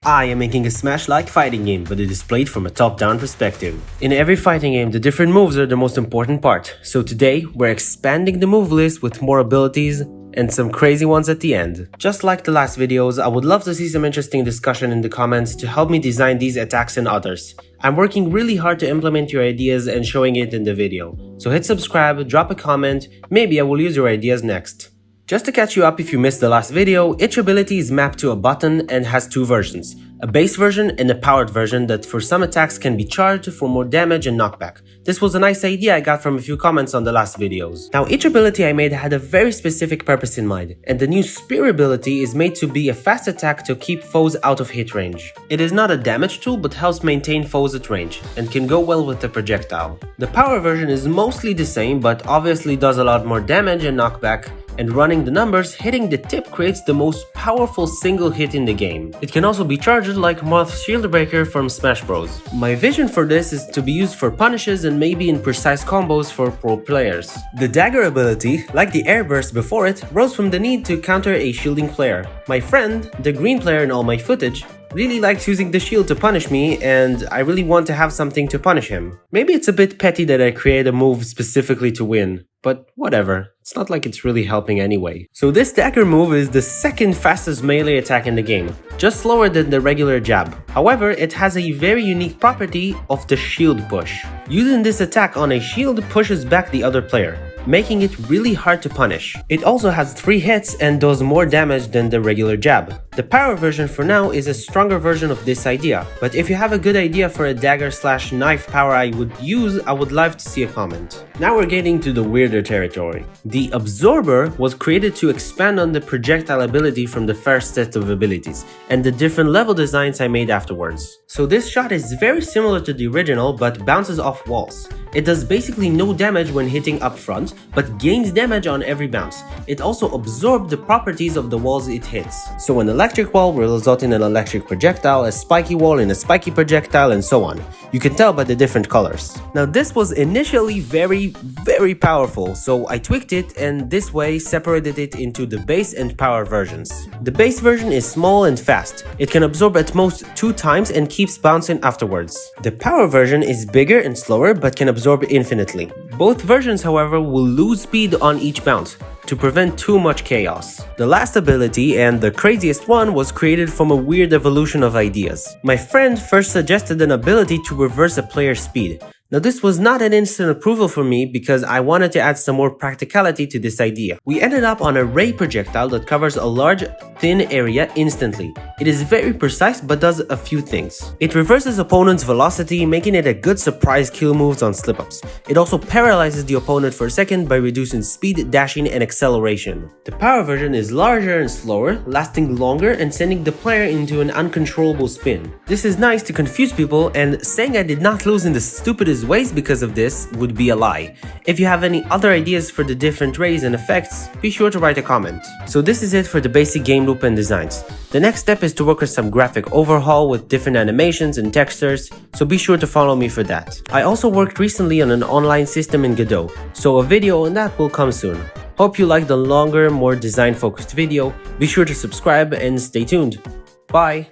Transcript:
I am making a Smash-like fighting game, but it is played from a top-down perspective. In every fighting game, the different moves are the most important part, so today we're expanding the move list with more abilities and some crazy ones at the end. Just like the last videos, I would love to see some interesting discussion in the comments to help me design these attacks and others. I'm working really hard to implement your ideas and showing it in the video, so hit subscribe, drop a comment, maybe I will use your ideas next. Just to catch you up if you missed the last video, each ability is mapped to a button and has two versions, a base version and a powered version that for some attacks can be charged for more damage and knockback. This was a nice idea I got from a few comments on the last videos. Now each ability I made had a very specific purpose in mind, and the new Spear ability is made to be a fast attack to keep foes out of hit range. It is not a damage tool but helps maintain foes at range, and can go well with the projectile. The power version is mostly the same but obviously does a lot more damage and knockback, and running the numbers, hitting the tip creates the most powerful single hit in the game. It can also be charged like Moth's Shield Breaker from Smash Bros. My vision for this is to be used for punishes and maybe in precise combos for pro players. The dagger ability, like the air burst before it, rose from the need to counter a shielding player. My friend, the green player in all my footage, really likes using the shield to punish me, and I really want to have something to punish him. Maybe it's a bit petty that I create a move specifically to win, but whatever, it's not like it's really helping anyway. So this dagger move is the second fastest melee attack in the game, just slower than the regular jab. However, it has a very unique property of the shield push. Using this attack on a shield pushes back the other player, making it really hard to punish. It also has 3 hits and does more damage than the regular jab. The power version for now is a stronger version of this idea, but if you have a good idea for a dagger/knife power I would use, I would love to see a comment. Now we're getting to the weirder territory. The Absorber was created to expand on the projectile ability from the first set of abilities, and the different level designs I made afterwards. So this shot is very similar to the original but bounces off walls. It does basically no damage when hitting up front, but gains damage on every bounce. It also absorbs the properties of the walls it hits. So an electric wall will result in an electric projectile, a spiky wall in a spiky projectile, and so on. You can tell by the different colors. Now this was initially very powerful, so I tweaked it and this way separated it into the base and power versions. The base version is small and fast. It can absorb at most 2 times and keeps bouncing afterwards. The power version is bigger and slower but can absorb infinitely. Both versions, however, will lose speed on each bounce to prevent too much chaos. The last ability, and the craziest one, was created from a weird evolution of ideas. My friend first suggested an ability to reverse a player's speed. Now this was not an instant approval for me because I wanted to add some more practicality to this idea. We ended up on a ray projectile that covers a large, thin area instantly. It is very precise but does a few things. It reverses opponent's velocity, making it a good surprise kill moves on slip-ups. It also paralyzes the opponent for a second by reducing speed, dashing, and acceleration. The power version is larger and slower, lasting longer and sending the player into an uncontrollable spin. This is nice to confuse people, and saying I did not lose in the stupidest ways because of this would be a lie. If you have any other ideas for the different rays and effects, be sure to write a comment. So this is it for the basic game loop and designs. The next step is to work on some graphic overhaul with different animations and textures, so be sure to follow me for that. I also worked recently on an online system in Godot, so a video on that will come soon. Hope you liked the longer, more design focused video. Be sure to subscribe and stay tuned. Bye!